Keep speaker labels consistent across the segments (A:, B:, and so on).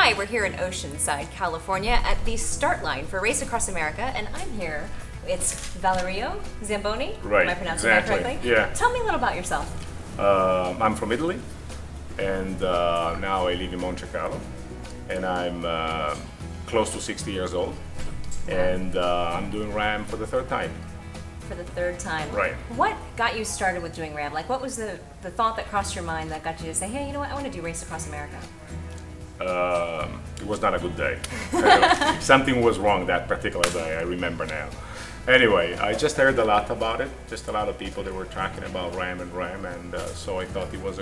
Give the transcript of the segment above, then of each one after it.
A: Hi, we're here in Oceanside, California at the start line for Race Across America, and I'm here. It's Valerio, Zamboni.
B: Right.
A: Am I pronouncing
B: exactly.
A: that correctly?
B: Yeah.
A: Tell me a little about yourself.
B: I'm from Italy, and now I live in Monte Carlo, and I'm close to 60 years old, and I'm doing RAAM for the third time.
A: For the third time.
B: Right.
A: What got you started with doing RAAM? Like, what was the thought that crossed your mind that got you to say, hey, you know what, I want to do Race Across America?
B: It was not a good day. Something was wrong that particular day, I remember now. Anyway, I just heard a lot about it, just a lot of people that were talking about RAAM, and so I thought it was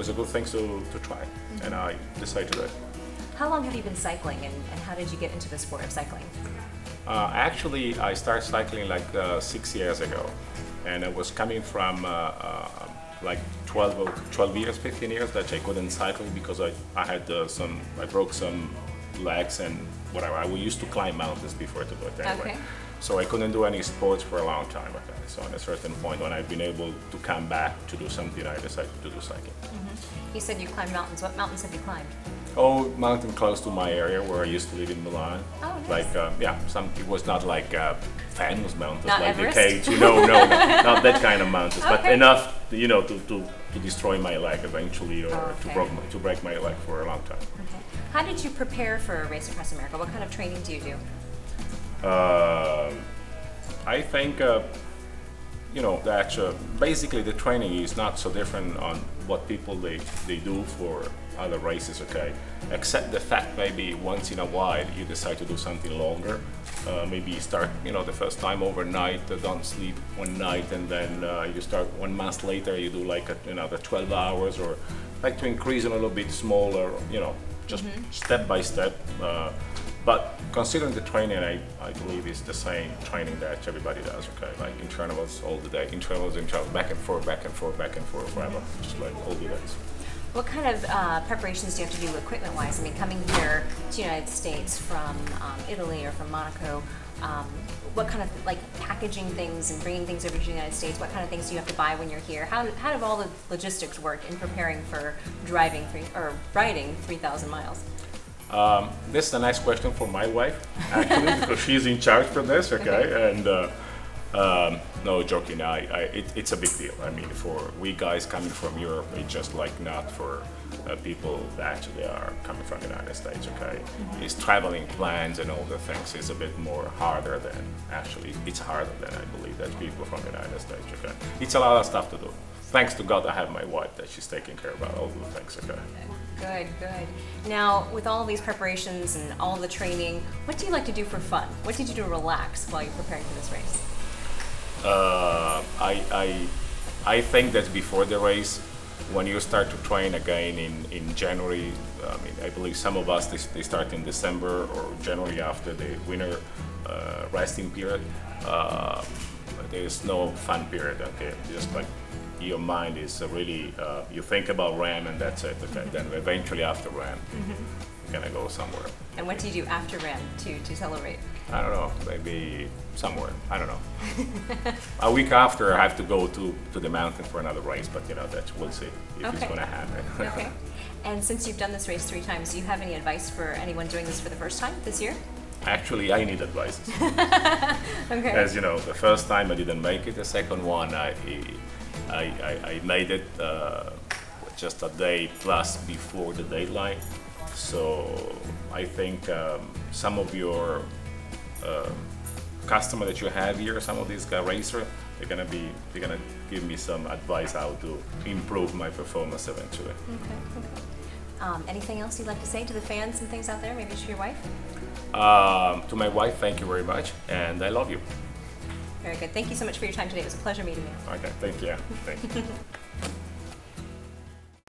B: a good thing to try, and I decided to do it.
A: How long have you been cycling, and how did you get into the sport of cycling?
B: Actually, I started cycling like 6 years ago, and I was coming from like 12 years, 15 years that I couldn't cycle because I broke some legs and whatever. I used to climb mountains before to do it anyway.
A: Okay.
B: So I couldn't do any sports for a long time. Okay. So at a certain point when I've been able to come back to do something, I decided to do cycling.
A: You said you climbed mountains. What mountains have you climbed?
B: Oh, mountain close to my area where I used to live in Milan.
A: Oh, nice.
B: Like, it was not like famous mountains
A: Not
B: like
A: Everest?
B: the K2. No, not that kind of mountains, but
A: Okay.
B: enough, to destroy my leg eventually, or
A: Okay.
B: to break my leg for a long time.
A: Okay. How did you prepare for Race Across America? What kind of training do you do?
B: I think, that basically the training is not so different on what people they do for other races, okay? Except the fact maybe once in a while you decide to do something longer. Maybe you start, the first time overnight, don't sleep one night, and then you start 1 month later, you do like the 12 hours, or like to increase a little bit smaller, just step by step. But considering the training, I believe it's the same training that everybody does, okay? Like intervals all the day, intervals, back and forth, back and forth, back and forth, forever, just like all the days.
A: What kind of preparations do you have to do equipment-wise? I mean, coming here to the United States from Italy or from Monaco, what kind of packaging things and bringing things over to the United States? What kind of things do you have to buy when you're here? How do all the logistics work in preparing for riding 3,000 miles?
B: This is a nice question for my wife, actually, because she's in charge for this, okay? And no, joking, it's a big deal. I mean, for we guys coming from Europe, it's just like not for people that actually are coming from the United States, okay? It's traveling plans and all the things is a bit more harder than, actually, it's harder than I believe that people from the United States, okay? It's a lot of stuff to do. Thanks to God I have my wife that she's taking care about all the things, okay?
A: Good, good. Now, with all these preparations and all the training, what do you like to do for fun? What did you do to relax while you're preparing for this race?
B: I think that before the race, when you start to train again in January, I believe some of us, they start in December or January after the winter resting period. There's no fun period, okay? Just like your mind is really, you think about RAAM and that's it, okay? Then eventually after RAAM, you're gonna go somewhere.
A: And what do you do after RAAM to celebrate?
B: I don't know, maybe somewhere, I don't know. A week after I have to go to the mountain for another race, but that we'll see if it's gonna happen.
A: Okay. And since you've done this race 3 times, do you have any advice for anyone doing this for the first time this year?
B: Actually, I need advice.
A: Okay.
B: As you know, the first time I didn't make it, the second one I made it just a day plus before the deadline. So I think some of your customer that you have here, some of these racers, they're gonna give me some advice how to improve my performance eventually.
A: Okay. Anything else you'd like to say to the fans and things out there? Maybe to your wife?
B: To my wife, thank you very much, and I love you.
A: Very good. Thank you so much for your time today. It was a pleasure meeting you.
B: Okay, thank you. Thank you.